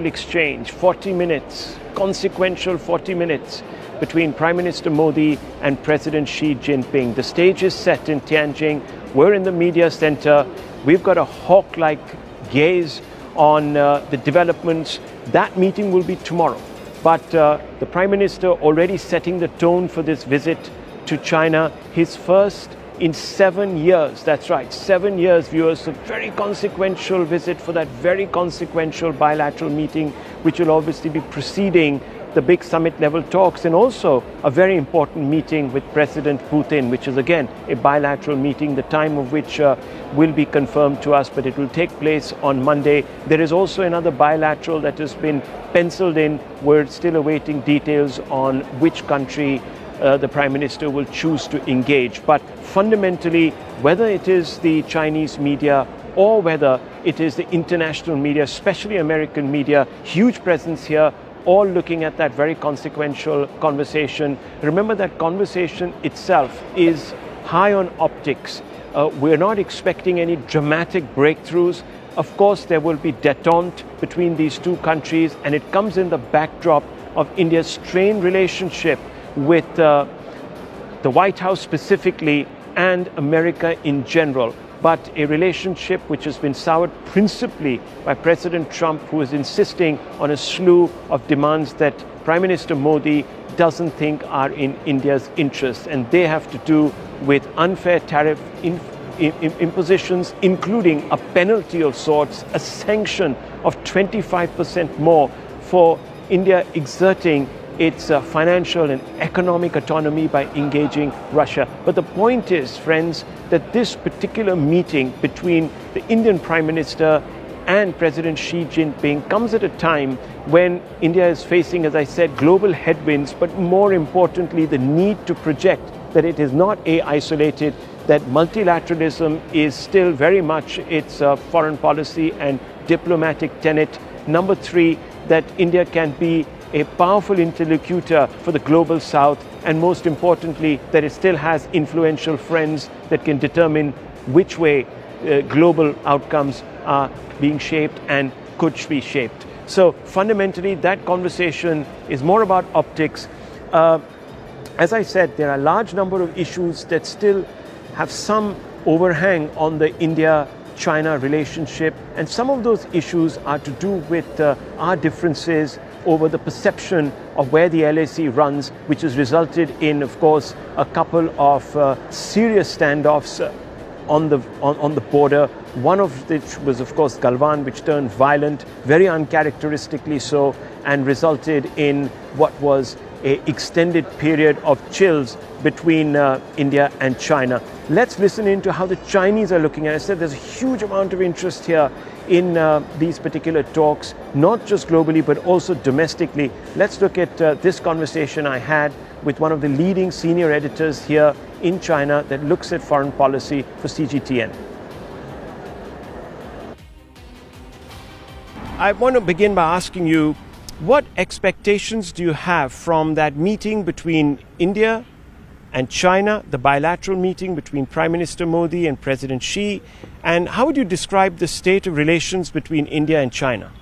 exchange, 40 minutes, consequential 40 minutes between Prime Minister Modi and President Xi Jinping. The stage is set in Tianjin. We're in the media center. We've got a hawk-like gaze on the developments. That meeting will be tomorrow. But the Prime Minister already setting the tone for this visit to China, his first in 7 years. That's right, 7 years, viewers. A very consequential visit for that very consequential bilateral meeting, which will obviously be preceding the big summit level talks, and also a very important meeting with President Putin, which is again a bilateral meeting, the time of which will be confirmed to us, but it will take place on Monday. There is also another bilateral that has been penciled in. We're still awaiting details on which country the Prime Minister will choose to engage. But fundamentally, whether it is the Chinese media or whether it is the international media, especially American media, huge presence here, all looking at that very consequential conversation. Remember, that conversation itself is high on optics. We're not expecting any dramatic breakthroughs. Of course, there will be détente between these two countries, and it comes in the backdrop of India's strained relationship with the White House specifically and America in general. But a relationship which has been soured principally by President Trump, who is insisting on a slew of demands that Prime Minister Modi doesn't think are in India's interest. And they have to do with unfair tariff impositions, including a penalty of sorts, a sanction of 25% more for India exerting its financial and economic autonomy by engaging Russia. But the point is, friends, that this particular meeting between the Indian Prime Minister and President Xi Jinping comes at a time when India is facing, as I said, global headwinds, but more importantly, the need to project that it is not isolated, that multilateralism is still very much its foreign policy and diplomatic tenet. Number three, that India can be a powerful interlocutor for the global south, and most importantly, that it still has influential friends that can determine which way global outcomes are being shaped and could be shaped. So fundamentally, that conversation is more about optics. As I said, there are a large number of issues that still have some overhang on the India-China relationship, and some of those issues are to do with our differences over the perception of where the LAC runs, which has resulted in, of course, a couple of serious standoffs on the border. One of which was, of course, Galwan, which turned violent, very uncharacteristically so, and resulted in what was an extended period of chills between India and China. Let's listen into how the Chinese are looking at it. I said there's a huge amount of interest here in these particular talks, not just globally, but also domestically. Let's look at this conversation I had with one of the leading senior editors here in China that looks at foreign policy for CGTN. I want to begin by asking you, what expectations do you have from that meeting between India and China, the bilateral meeting between Prime Minister Modi and President Xi, and how would you describe the state of relations between India and China?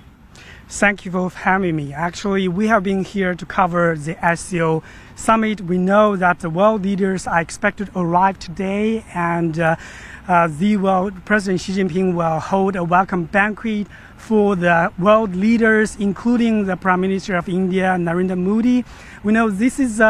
Thank you for having me. Actually, we have been here to cover the SCO Summit. We know that the world leaders are expected to arrive today, and President Xi Jinping will hold a welcome banquet for the world leaders, including the Prime Minister of India, Narendra Modi. We know this is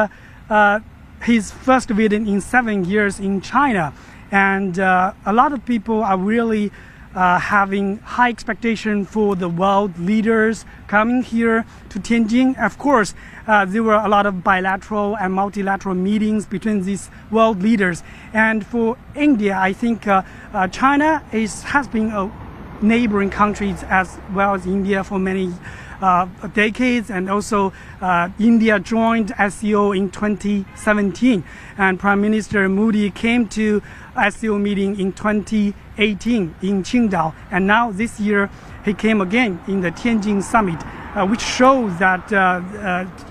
his first visit in 7 years in China, and a lot of people are really having high expectation for the world leaders coming here to Tianjin. Of course, there were a lot of bilateral and multilateral meetings between these world leaders. And for India, I think China has been a neighboring country as well as India for many decades, and also India joined SCO in 2017, and Prime Minister Modi came to SCO meeting in 2018 in Qingdao, and now this year he came again in the Tianjin Summit, which shows that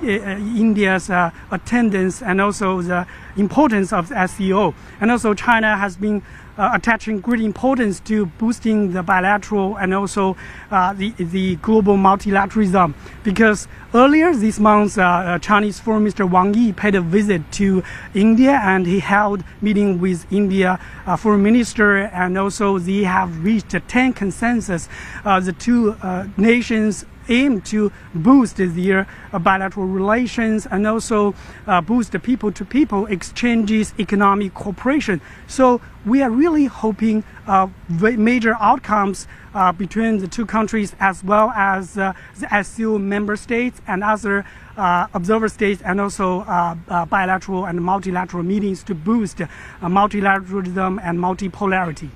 India's attendance and also the importance of the SCO. And also China has been attaching great importance to boosting the bilateral and also the global multilateralism. Because earlier this month, Chinese Foreign Minister Wang Yi paid a visit to India, and he held meeting with India Foreign Minister, and also they have reached a 10 consensus. The two nations aim to boost their bilateral relations and also boost the people-to-people exchanges, economic cooperation. So we are really hoping major outcomes between the two countries, as well as the SCO member states and other observer states, and also bilateral and multilateral meetings to boost multilateralism and multipolarity.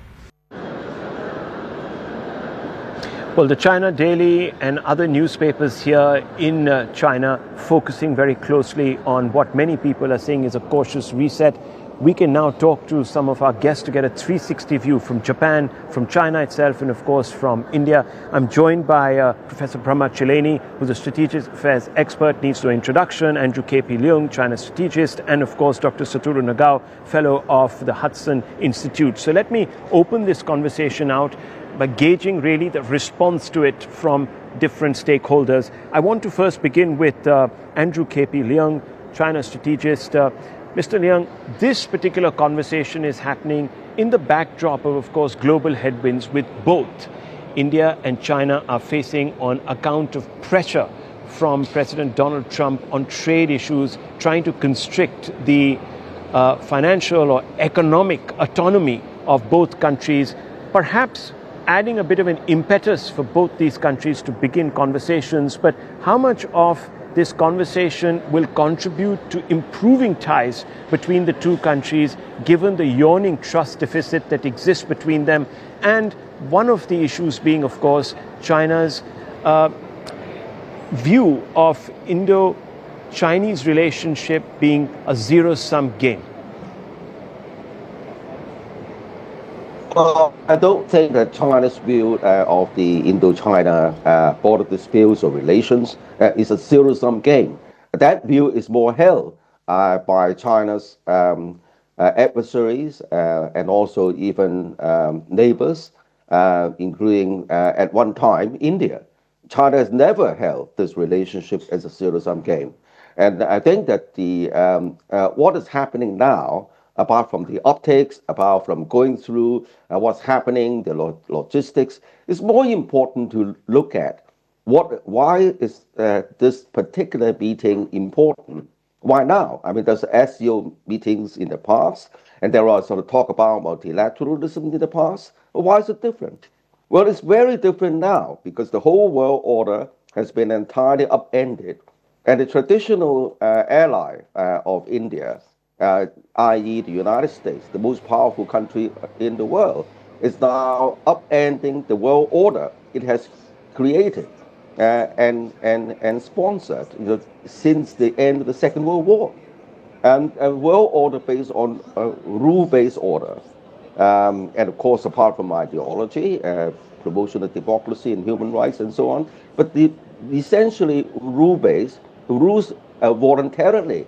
Well, the China Daily and other newspapers here in China focusing very closely on what many people are saying is a cautious reset. We can now talk to some of our guests to get a 360 view from Japan, from China itself, and of course from India. I'm joined by Professor Brahma Chileni, who's a strategic affairs expert, needs no introduction, Andrew K.P. Leung, China strategist, and of course Dr. Satoru Nagao, fellow of the Hudson Institute. So let me open this conversation out by gauging really the response to it from different stakeholders. I want to first begin with Andrew K.P. Leung, China strategist. Mr. Leung, this particular conversation is happening in the backdrop of course, global headwinds, with both India and China are facing on account of pressure from President Donald Trump on trade issues, trying to constrict the financial or economic autonomy of both countries, perhaps adding a bit of an impetus for both these countries to begin conversations. But how much of this conversation will contribute to improving ties between the two countries, given the yawning trust deficit that exists between them? And one of the issues being, of course, China's view of Indo-Chinese relationship being a zero-sum game. I don't think that China's view of the Indo-China border disputes or relations is a zero-sum game. That view is more held by China's adversaries and also even neighbors, including at one time India. China has never held this relationship as a zero-sum game. And I think that what is happening now, apart from the optics, apart from going through what's happening, the logistics, is more important to look at why is this particular meeting important? Why now? I mean, there's SCO meetings in the past, and there are sort of talk about multilateralism in the past. Well, why is it different? Well, it's very different now because the whole world order has been entirely upended, and the traditional ally of India, i.e. the United States, the most powerful country in the world, is now upending the world order it has created and sponsored since the end of the Second World War. And a world order based on a rule-based order. And of course, apart from ideology, promotion of democracy and human rights and so on, but essentially rule-based, rules voluntarily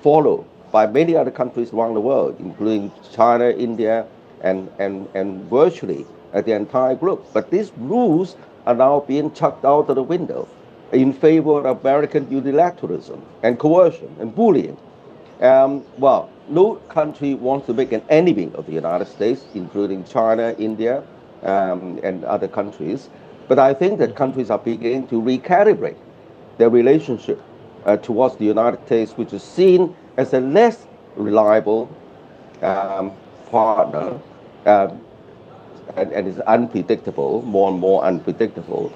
followed by many other countries around the world, including China, India, and virtually the entire group. But these rules are now being chucked out of the window in favor of American unilateralism and coercion and bullying. Well, no country wants to make an enemy of the United States, including China, India, and other countries. But I think that countries are beginning to recalibrate their relationship towards the United States, which is seen as a less reliable partner and is unpredictable, more and more unpredictable,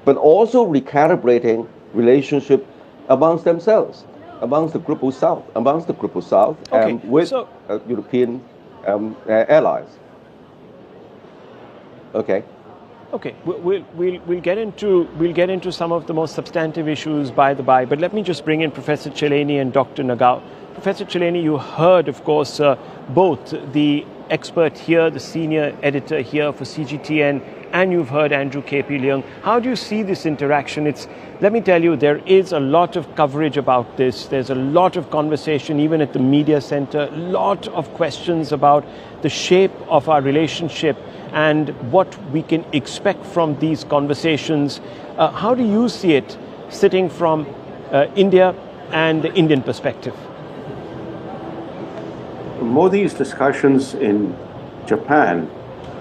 but also recalibrating relationship amongst themselves, amongst the Global South, with European allies. Okay. Okay, we'll get into some of the most substantive issues by the by, but let me just bring in Professor Chileni and Dr. Nagao. Professor Chileni, you heard, of course, both the expert here, the senior editor here for CGTN, and you've heard Andrew K.P. Leung. How do you see this interaction? Let me tell you, there is a lot of coverage about this. There's a lot of conversation, even at the media center, a lot of questions about the shape of our relationship and what we can expect from these conversations. How do you see it sitting from India and the Indian perspective? Modi's discussions in Japan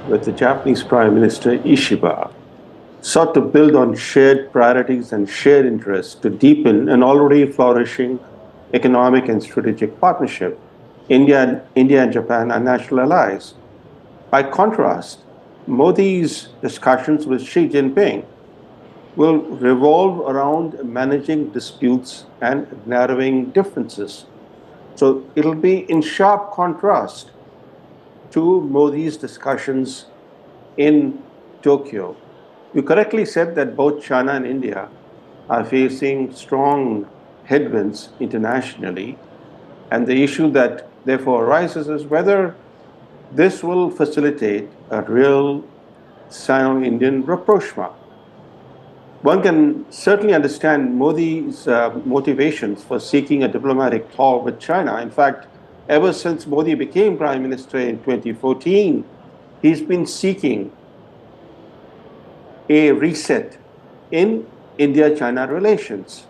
with the Japanese Prime Minister Ishiba sought to build on shared priorities and shared interests to deepen an already flourishing economic and strategic partnership. India and Japan are natural allies. By contrast, Modi's discussions with Xi Jinping will revolve around managing disputes and narrowing differences. So it'll be in sharp contrast to Modi's discussions in Tokyo. You correctly said that both China and India are facing strong headwinds internationally, and the issue that therefore arises is whether this will facilitate a real Sino-Indian rapprochement. One can certainly understand Modi's motivations for seeking a diplomatic talk with China. In fact, ever since Modi became Prime Minister in 2014, he's been seeking a reset in India-China relations.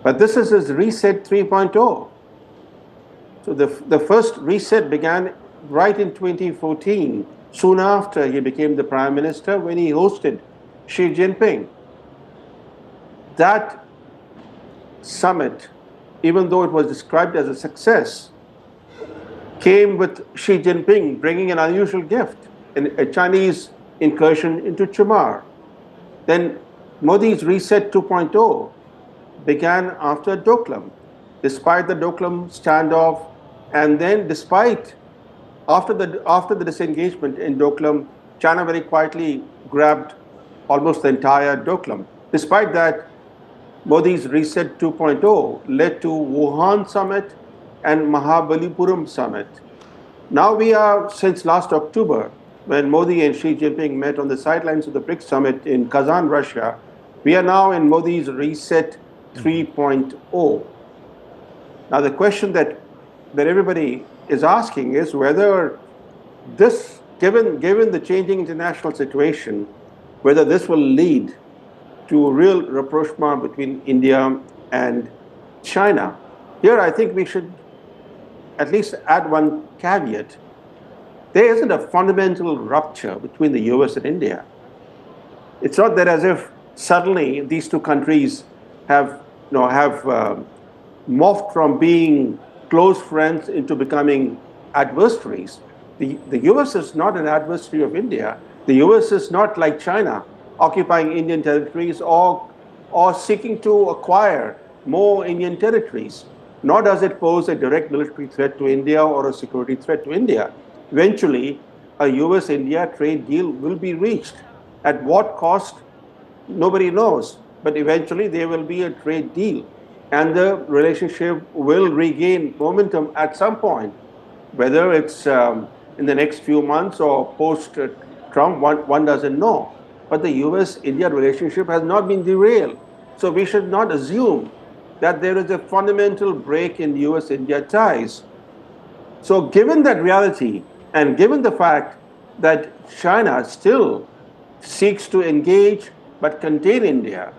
But this is his reset 3.0. So the first reset began right in 2014, soon after he became the Prime Minister, when he hosted Xi Jinping. That summit, even though it was described as a success, came with Xi Jinping bringing an unusual gift, a Chinese incursion into Chumar. Then Modi's Reset 2.0 began after Doklam, despite the Doklam standoff, and then after the disengagement in Doklam, China very quietly grabbed almost the entire Doklam. Despite that, Modi's Reset 2.0 led to Wuhan Summit and Mahabalipuram Summit. Now we are, since last October, when Modi and Xi Jinping met on the sidelines of the BRICS Summit in Kazan, Russia, we are now in Modi's Reset 3.0. Now the question that everybody is asking is whether this, given the changing international situation, whether this will lead to a real rapprochement between India and China. Here, I think we should at least add one caveat. There isn't a fundamental rupture between the US and India. It's not that as if suddenly these two countries have morphed from being close friends into becoming adversaries. The US is not an adversary of India. The US is not like China, occupying Indian territories or seeking to acquire more Indian territories. Nor does it pose a direct military threat to India or a security threat to India. Eventually, a US-India trade deal will be reached. At what cost? Nobody knows. But eventually, there will be a trade deal. And the relationship will regain momentum at some point. Whether it's in the next few months or post-Trump, one doesn't know. But the US-India relationship has not been derailed. So we should not assume that there is a fundamental break in US-India ties. So given that reality, and given the fact that China still seeks to engage but contain India,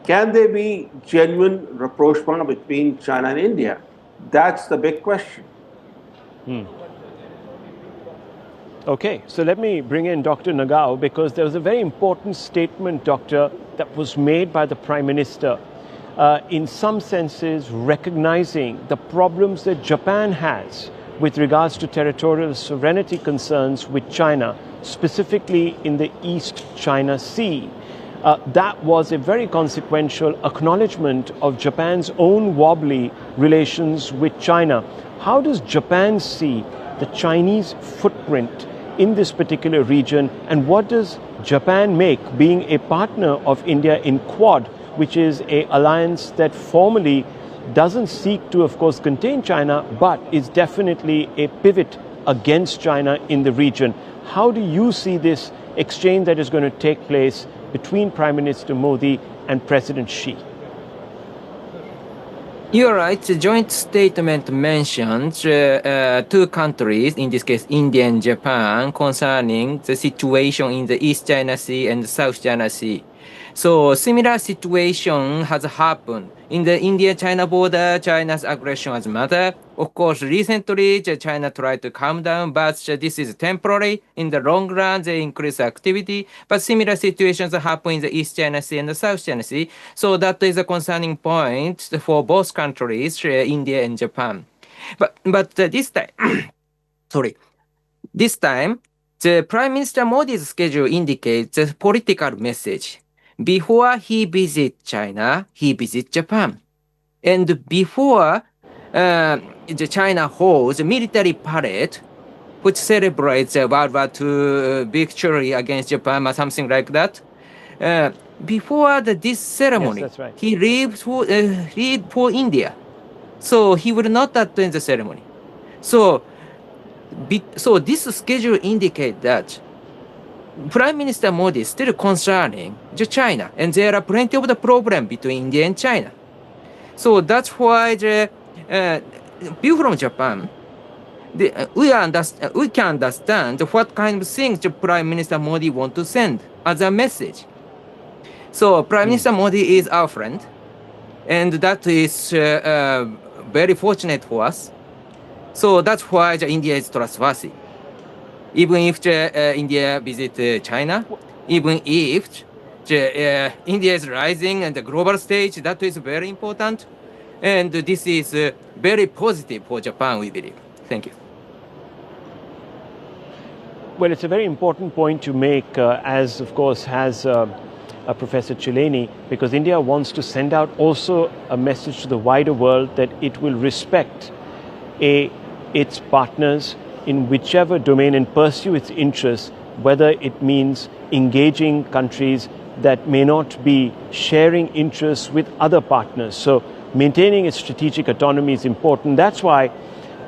can there be genuine rapprochement between China and India? That's the big question. Okay, so let me bring in Dr. Nagao, because there was a very important statement, Doctor, that was made by the Prime Minister, in some senses recognizing the problems that Japan has with regards to territorial sovereignty concerns with China, specifically in the East China Sea. That was a very consequential acknowledgement of Japan's own wobbly relations with China. How does Japan see the Chinese footprint in this particular region, and what does Japan make being a partner of India in Quad, which is an alliance that formally doesn't seek to, of course, contain China, but is definitely a pivot against China in the region. How do you see this exchange that is going to take place between Prime Minister Modi and President Xi? You're right. The joint statement mentions two countries, in this case India and Japan, concerning the situation in the East China Sea and the South China Sea. So similar situation has happened. In the India-China border, China's aggression has mattered. Of course, recently China tried to calm down, but this is temporary. In the long run, they increase activity. But similar situations happen in the East China Sea and the South China Sea. So that is a concerning point for both countries, India and Japan. But this time, this time, the Prime Minister Modi's schedule indicates a political message. Before he visits China, he visits Japan. And before the China holds a military parade, which celebrates World War II victory against Japan or something like that, before this ceremony, Yes, that's right. he leaves for India. So he will not attend the ceremony. So this schedule indicates that Prime Minister Modi is still concerning China, and there are plenty of the problem between India and China. So that's why the view from Japan, we can understand what kind of things the Prime Minister Modi want to send as a message. So Prime Minister Modi is our friend, and that is very fortunate for us. So that's why India is trustworthy. Even if India visit China, even if India is rising on the global stage, that is very important. And this is very positive for Japan, we believe. Thank you. Well, it's a very important point to make, as of course has Professor Chileni, because India wants to send out also a message to the wider world that it will respect its partners in whichever domain and pursue its interests, whether it means engaging countries that may not be sharing interests with other partners. So maintaining its strategic autonomy is important. That's why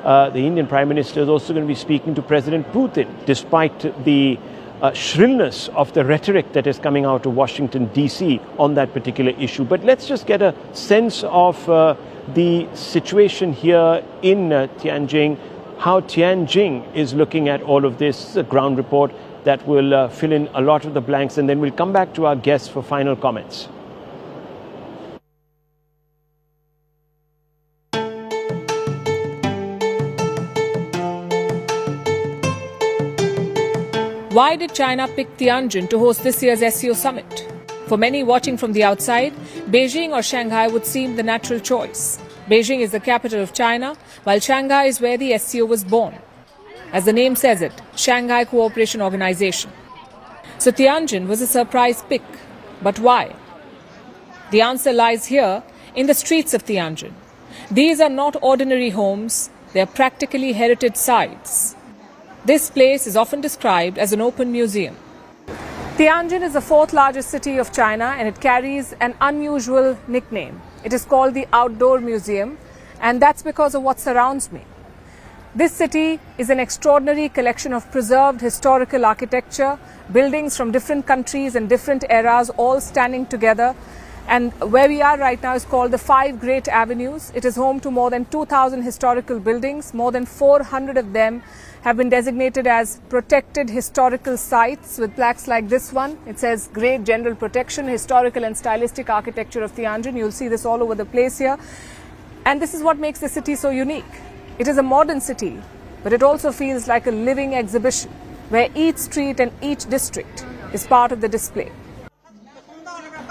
the Indian Prime Minister is also going to be speaking to President Putin, despite the shrillness of the rhetoric that is coming out of Washington, D.C. on that particular issue. But let's just get a sense of the situation here in Tianjin, how Tianjin is looking at all of this. A ground report that will fill in a lot of the blanks, and then we'll come back to our guests for final comments. Why did China pick Tianjin to host this year's SCO Summit? For many watching from the outside, Beijing or Shanghai would seem the natural choice. Beijing is the capital of China, while Shanghai is where the SCO was born. As the name says it, Shanghai Cooperation Organization. So Tianjin was a surprise pick. But why? The answer lies here in the streets of Tianjin. These are not ordinary homes, they are practically heritage sites. This place is often described as an open museum. Tianjin is the fourth largest city of China, and it carries an unusual nickname. It is called the Outdoor Museum, and that's because of what surrounds me. This city is an extraordinary collection of preserved historical architecture, buildings from different countries and different eras all standing together. And where we are right now is called the Five Great Avenues. It is home to more than 2,000 historical buildings. More than 400 of them have been designated as protected historical sites with plaques like this one. It says Great General Protection, Historical and Stylistic Architecture of Tianjin. You'll see this all over the place here. And this is what makes the city so unique. It is a modern city, but it also feels like a living exhibition where each street and each district is part of the display.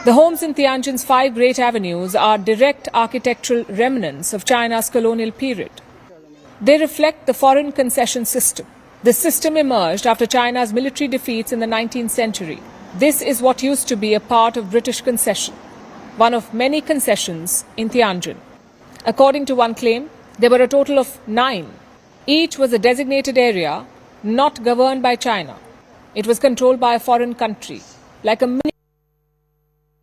The homes in Tianjin's Five Great Avenues are direct architectural remnants of China's colonial period. They reflect the foreign concession system. This system emerged after China's military defeats in the 19th century. This is what used to be a part of British concession, one of many concessions in Tianjin. According to one claim, there were a total of 9. Each was a designated area not governed by China. It was controlled by a foreign country, like a mini,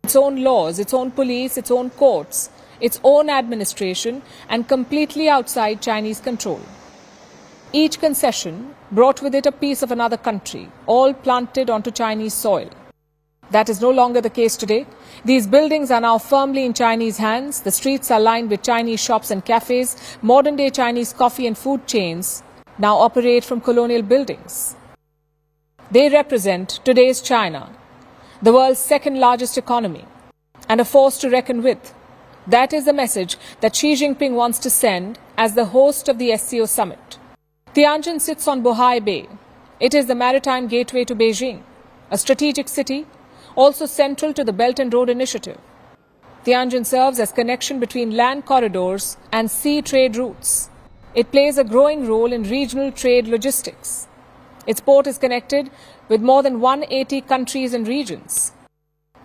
its own laws, its own police, its own courts, its own administration, and completely outside Chinese control. Each concession brought with it a piece of another country, all planted onto Chinese soil. That is no longer the case today. These buildings are now firmly in Chinese hands. The streets are lined with Chinese shops and cafes. Modern-day Chinese coffee and food chains now operate from colonial buildings. They represent today's China, the world's second-largest economy, and a force to reckon with. That is the message that Xi Jinping wants to send as the host of the SCO Summit. Tianjin sits on Bohai Bay. It is the maritime gateway to Beijing, a strategic city, also central to the Belt and Road Initiative. Tianjin serves as connection between land corridors and sea trade routes. It plays a growing role in regional trade logistics. Its port is connected with more than 180 countries and regions.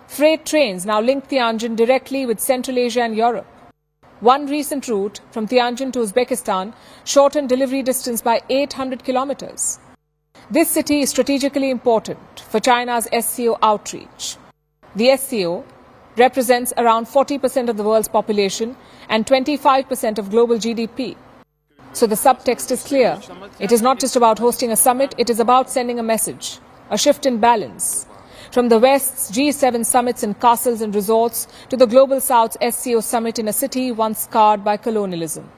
Freight trains now link Tianjin directly with Central Asia and Europe. One recent route from Tianjin to Uzbekistan shortened delivery distance by 800 kilometers. This city is strategically important for China's SCO outreach. The SCO represents around 40% of the world's population and 25% of global GDP. So the subtext is clear. It is not just about hosting a summit, it is about sending a message, a shift in balance. From the West's G7 summits in castles and resorts to the Global South's SCO Summit in a city once scarred by colonialism.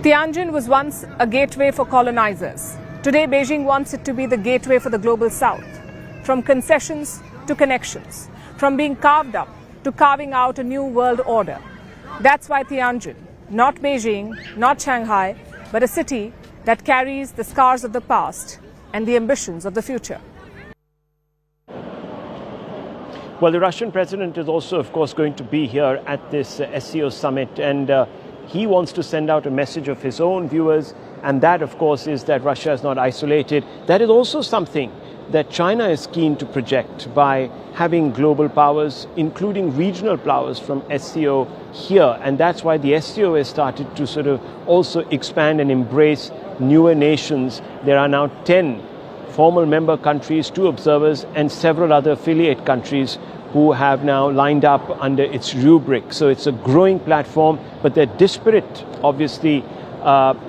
Tianjin was once a gateway for colonizers. Today, Beijing wants it to be the gateway for the Global South. From concessions to connections. From being carved up to carving out a new world order. That's why Tianjin, not Beijing, not Shanghai, but a city that carries the scars of the past and the ambitions of the future. Well, the Russian president is also, of course, going to be here at this SCO summit, and he wants to send out a message of his own viewers, and that, of course, is that Russia is not isolated. That is also something that China is keen to project by having global powers, including regional powers from SCO here, and that's why the SCO has started to sort of also expand and embrace newer nations. There are now 10 formal member countries, 2 observers, and several other affiliate countries who have now lined up under its rubric. So it's a growing platform, but they're disparate, obviously,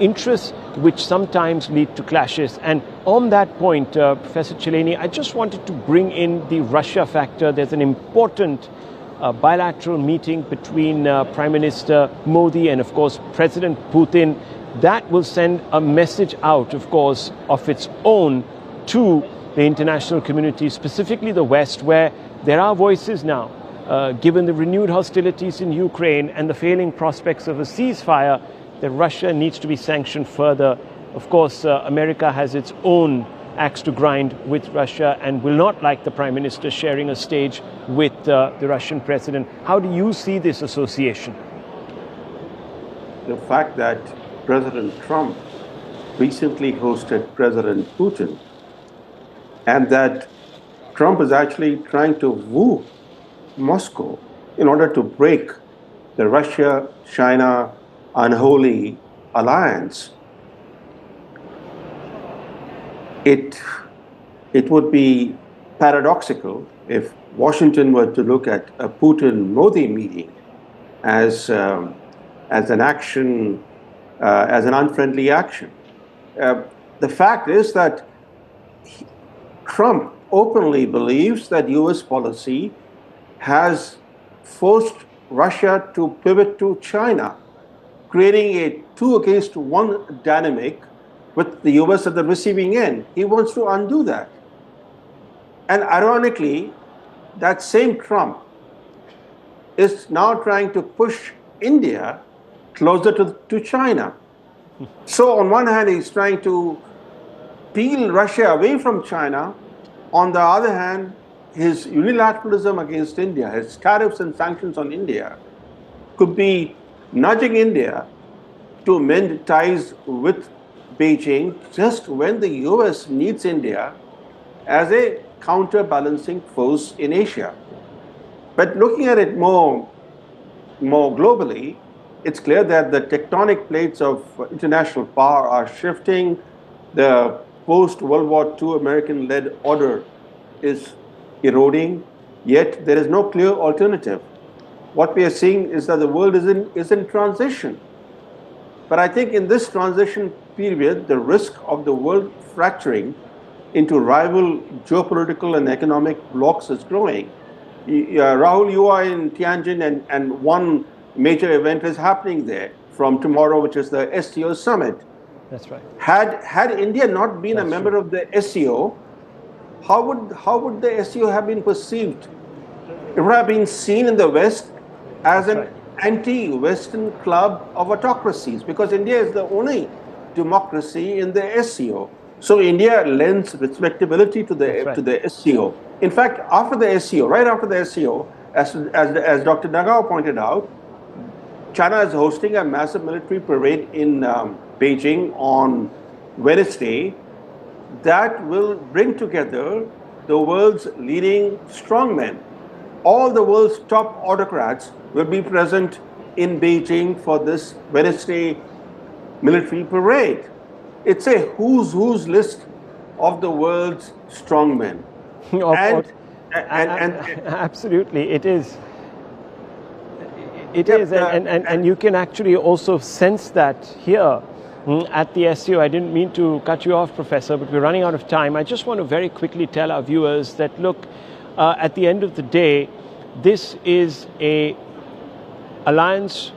interests which sometimes lead to clashes. And on that point, Professor Chileni, I just wanted to bring in the Russia factor. There's an important bilateral meeting between Prime Minister Modi and, of course, President Putin. That will send a message out, of course, of its own to the international community, specifically the West, where there are voices now, given the renewed hostilities in Ukraine and the failing prospects of a ceasefire, that Russia needs to be sanctioned further. Of course, America has its own axe to grind with Russia and will not like the Prime Minister sharing a stage with the Russian President. How do you see this association? The fact that President Trump recently hosted President Putin, and that Trump is actually trying to woo Moscow in order to break the Russia-China unholy alliance. It would be paradoxical if Washington were to look at a Putin-Modi meeting as an action, as an unfriendly action. The fact is that Trump openly believes that US policy has forced Russia to pivot to China, creating a 2-against-1 dynamic with the US at the receiving end. He wants to undo that. And ironically, that same Trump is now trying to push India closer to China. So on one hand, he's trying to peel Russia away from China. On the other hand, his unilateralism against India, his tariffs and sanctions on India, could be nudging India to mend ties with Beijing just when the US needs India as a counterbalancing force in Asia. But looking at it more globally, it's clear that the tectonic plates of international power are shifting. The post-World War II American-led order is eroding, yet there is no clear alternative. What we are seeing is that the world is in transition. But I think in this transition period, the risk of the world fracturing into rival geopolitical and economic blocs is growing. Rahul, you are in Tianjin, and one major event is happening there from tomorrow, which is the SCO Summit. That's right. Had India not been a member of the SCO, how would the SCO have been perceived? It would have been seen in the West as an anti-Western club of autocracies, because India is the only democracy in the SCO. So India lends respectability to the SCO. In fact, after the SCO, right after the SCO, as Dr. Nagao pointed out, China is hosting a massive military parade in Beijing on Wednesday that will bring together the world's leading strongmen. All the world's top autocrats will be present in Beijing for this Wednesday military parade. It's a who's list of the world's strongmen. Absolutely, it is. It is, and you can actually also sense that here at the SCO. I didn't mean to cut you off, Professor, but we're running out of time. I just want to very quickly tell our viewers that, look, at the end of the day, this is a alliance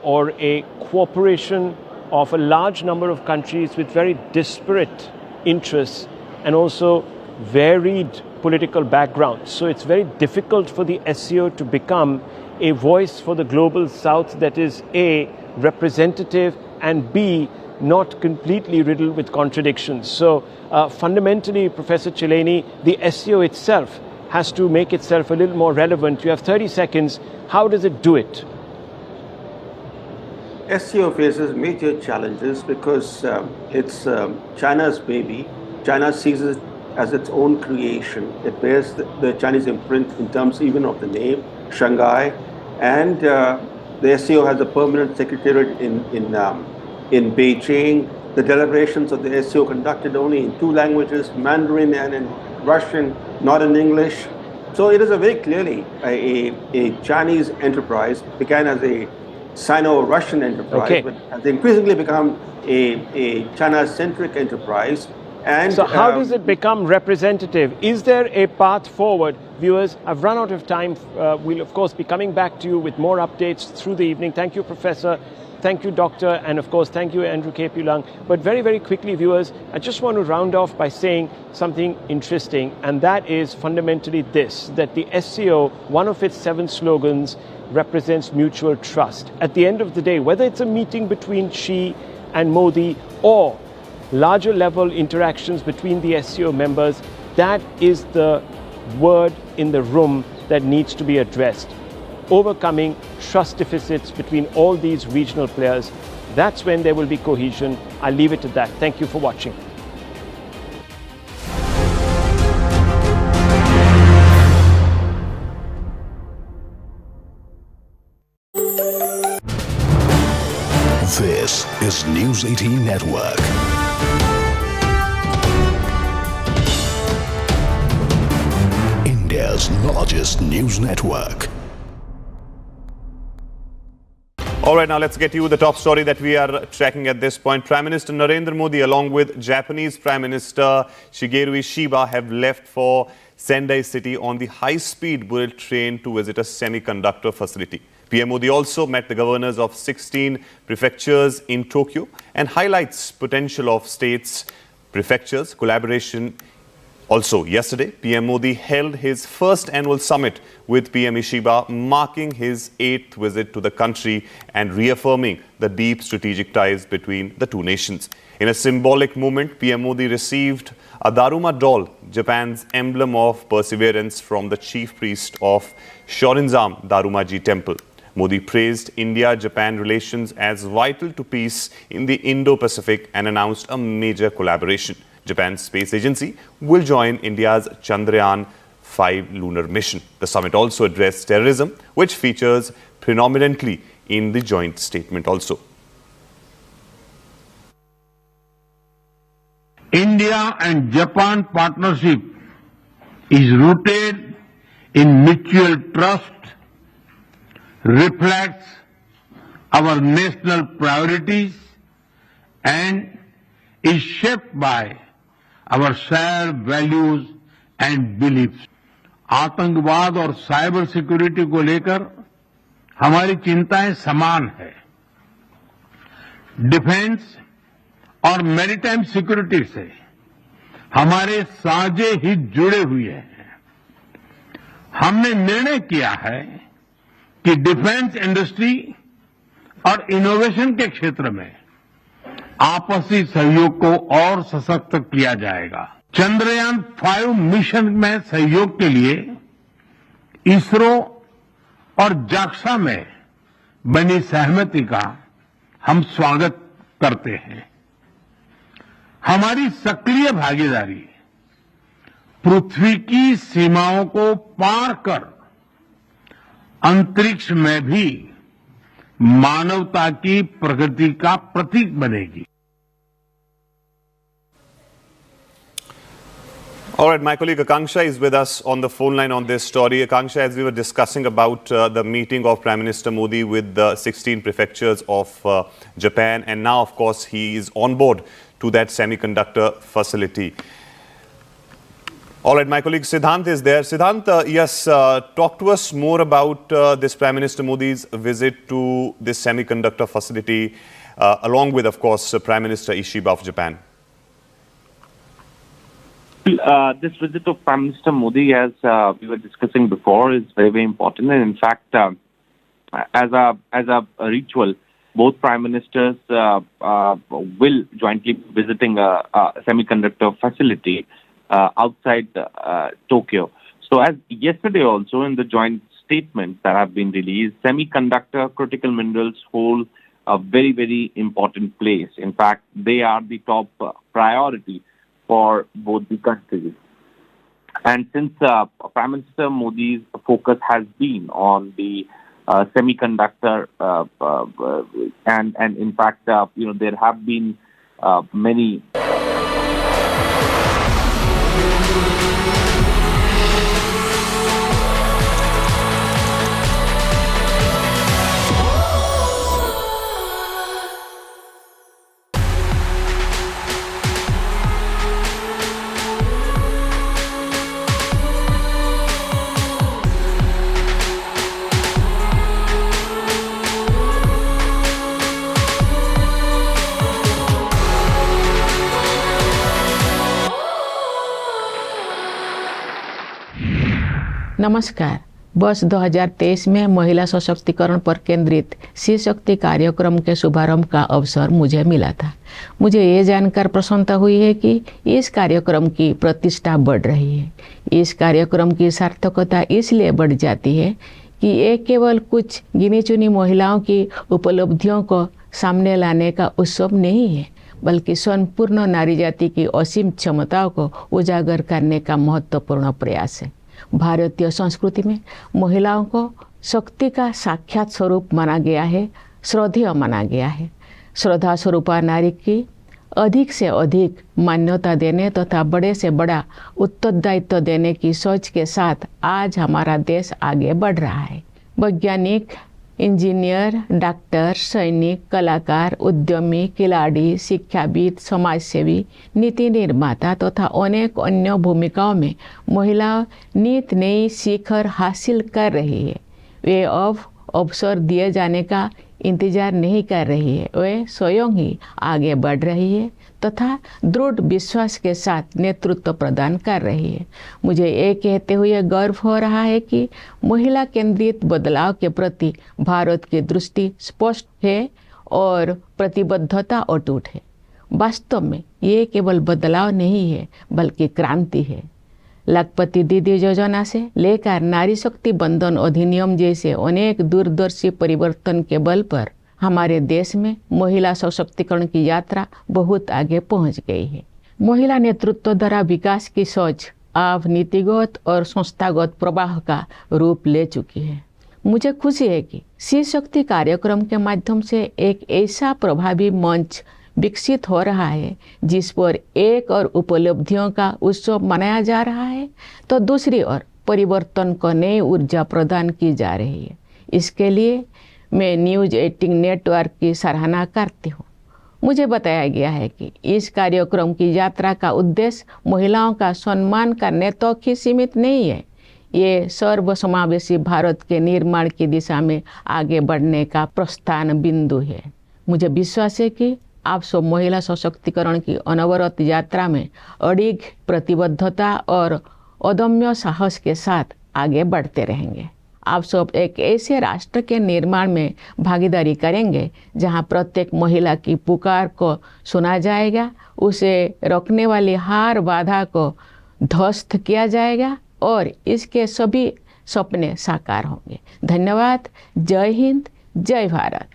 or a cooperation of a large number of countries with very disparate interests and also varied political backgrounds. So it's very difficult for the SCO to become a voice for the global South that is A, representative, and B, not completely riddled with contradictions. So fundamentally, Professor Chileni, the SCO itself has to make itself a little more relevant. You have 30 seconds. How does it do it? SCO faces major challenges because it's China's baby. China sees it as its own creation. It bears the Chinese imprint in terms even of the name, Shanghai, and the SCO has a permanent secretariat in Beijing. The deliberations of the SCO conducted only in two languages, Mandarin and in Russian, not in English. So it is a very clearly a Chinese enterprise, began as a Sino-Russian enterprise, but has increasingly become a China-centric enterprise. And so how does it become representative? Is there a path forward? Viewers, I've run out of time. We'll, of course, be coming back to you with more updates through the evening. Thank you, Professor. Thank you, Doctor. And, of course, thank you, Andrew K. Pulang. But very, very quickly, viewers, I just want to round off by saying something interesting, and that is fundamentally this, that the SCO, one of its 7 slogans, represents mutual trust. At the end of the day, whether it's a meeting between Xi and Modi or larger level interactions between the SCO members, that is the word in the room that needs to be addressed. Overcoming trust deficits between all these regional players, that's when there will be cohesion. I'll leave it at that. Thank you for watching. This is News 18 Network. India's largest news network. All right, now let's get you the top story that we are tracking at this point. Prime Minister Narendra Modi, along with Japanese Prime Minister Shigeru Ishiba, have left for Sendai City on the high-speed bullet train to visit a semiconductor facility. PM Modi also met the governors of 16 prefectures in Tokyo and highlights potential of states' prefectures collaboration. Also, yesterday, PM Modi held his first annual summit with PM Ishiba, marking his 8th visit to the country and reaffirming the deep strategic ties between the two nations. In a symbolic moment, PM Modi received a Daruma doll, Japan's emblem of perseverance, from the chief priest of Shorinzan Darumaji Temple. Modi praised India-Japan relations as vital to peace in the Indo-Pacific and announced a major collaboration. Japan's space agency will join India's Chandrayaan-5 lunar mission. The summit also addressed terrorism, which features predominantly in the joint statement also. India and Japan partnership is rooted in mutual trust, reflects our national priorities and is shaped by our shared values and beliefs. आतंकवाद और cyber security को लेकर हमारी चिंताएं समान है। Defence और maritime security से हमारे साझे हित जुड़े हुए हैं। हमने निर्णय किया है कि डिफेंस इंडस्ट्री और इनोवेशन के क्षेत्र में आपसी सहयोग को और सशक्त किया जाएगा। चंद्रयान 5 मिशन में सहयोग के लिए इसरो और जाक्सा में बनी सहमति का हम स्वागत करते हैं। हमारी सक्रिय भागीदारी पृथ्वी की सीमाओं को पार कर अंतरिक्ष में भी मानवता की प्रगति का प्रतीक बनेगी। All right, my colleague Akanksha is with us on the phone line on this story. Akanksha, as we were discussing about the meeting of Prime Minister Modi with the 16 prefectures of Japan, and now, of course, he is on board to that semiconductor facility. All right, my colleague Siddhant is there. Siddhant, yes, talk to us more about this Prime Minister Modi's visit to this semiconductor facility, along with, of course, Prime Minister Ishiba of Japan. This visit of Prime Minister Modi, as we were discussing before, is very, very important. And in fact, as a ritual, both Prime Ministers will jointly be visiting a semiconductor facility outside Tokyo. So as yesterday also in the joint statements that have been released, semiconductor critical minerals hold a very, very important place. In fact, they are the top priority for both the countries. And since Prime Minister Modi's focus has been on the semiconductor, and in fact, there have been many. नमस्कार। वर्ष 2023 में महिला सशक्तिकरण पर केंद्रित सी शक्ति कार्यक्रम के शुभारंभ का अवसर मुझे मिला था। मुझे ये जानकर प्रसन्नता हुई है कि इस कार्यक्रम की प्रतिष्ठा बढ़ रही है। इस कार्यक्रम की सार्थकता इसलिए बढ़ जाती है कि ये केवल कुछ गिनी चुनी महिलाओं की उपलब्धियों को सामने लाने का उत्सव नहीं है, बल्कि संपूर्ण नारी जाति की असीम क्षमताओं को उजागर करने का महत्वपूर्ण प्रयास है। भारतीय संस्कृति में महिलाओं को शक्ति का साक्षात स्वरूप माना गया है, श्रद्धेय माना गया है। श्रद्धा स्वरूपा नारी की अधिक से अधिक मान्यता देने तथा बड़े से बड़ा उत्तरदायित्व देने की सोच के साथ आज हमारा देश आगे बढ़ रहा है। वैज्ञानिक, इंजीनियर, डॉक्टर, सैनिक, कलाकार, उद्यमी, खिलाड़ी, शिक्षाविद, समाजसेवी, नीति निर्माता तथा अनेक अन्य भूमिकाओं में महिला नित नई शिखर हासिल कर रही है। वे अब अवसर दिए जाने का इंतजार नहीं कर रही है, वे स्वयं ही आगे बढ़ रही है तथा दृढ़ विश्वास के साथ नेतृत्व प्रदान कर रही है। मुझे ये कहते हुए गर्व हो रहा है कि महिला केंद्रित बदलाव के प्रति भारत की दृष्टि स्पष्ट है और प्रतिबद्धता अटूट है। वास्तव में ये केवल बदलाव नहीं है, बल्कि क्रांति है। लखपति दीदी योजना से लेकर नारी शक्ति बंधन अधिनियम जैसे अनेक दूरदर्शी परिवर्तन के बल पर हमारे देश में महिला सशक्तिकरण की यात्रा बहुत आगे पहुंच गई है। महिला नेतृत्व द्वारा विकास की सोच अब नीतिगत और संस्थागत प्रवाह का रूप ले चुकी है। मुझे खुशी है कि सी शक्ति कार्यक्रम के माध्यम से एक ऐसा प्रभावी मंच विकसित हो रहा है जिस पर एक और उपलब्धियों का उत्सव मनाया जा रहा है, तो दूसरी ओर परिवर्तन को नई ऊर्जा प्रदान की जा रही है। इसके लिए मैं न्यूज़ 18 नेटवर्क की सराहना करती हूँ। मुझे बताया गया है कि इस कार्यक्रम की यात्रा का उद्देश्य महिलाओं का सम्मान करने तक ही सीमित नहीं है। ये सर्वसमावेशी भारत के निर्माण की दिशा में आगे बढ़ने का प्रस्थान बिंदु है। मुझे विश्वास है कि आप सब महिला सशक्तिकरण की अनवरत यात्रा में अडिग प्रतिबद्धता और अदम्य साहस के साथ आगे बढ़ते रहेंगे। आप सब एक ऐसे राष्ट्र के निर्माण में भागीदारी करेंगे जहां प्रत्येक महिला की पुकार को सुना जाएगा, उसे रोकने वाली हर बाधा को ध्वस्त किया जाएगा और इसके सभी सपने साकार होंगे। धन्यवाद। जय हिंद, जय Bharat.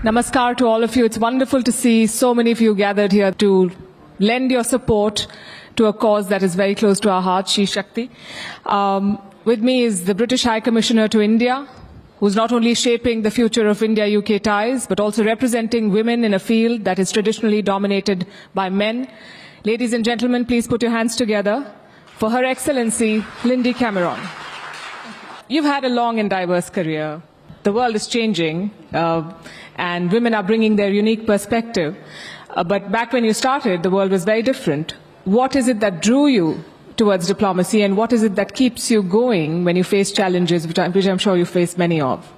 Namaskar to all of you. It's wonderful to see so many of you gathered here to lend your support to a cause that is very close to our hearts, Shri Shakti. With me is the British High Commissioner to India, who's not only shaping the future of India-UK ties, but also representing women in a field that is traditionally dominated by men. Ladies and gentlemen, please put your hands together for Her Excellency Lindy Cameron. You've had a long and diverse career. The world is changing, and women are bringing their unique perspective. But back when you started, the world was very different. What is it that drew you towards diplomacy, and what is it that keeps you going when you face challenges, which I'm sure you face many of?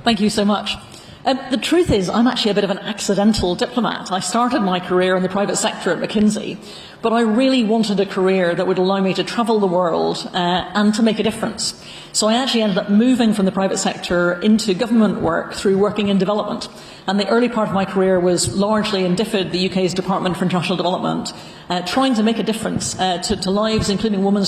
Thank you so much. The truth is, I'm actually a bit of an accidental diplomat. I started my career in the private sector at McKinsey, but I really wanted a career that would allow me to travel the world and to make a difference. So I actually ended up moving from the private sector into government work through working in development. And the early part of my career was largely in DFID, the UK's Department for International Development, trying to make a difference to lives, including women's lives.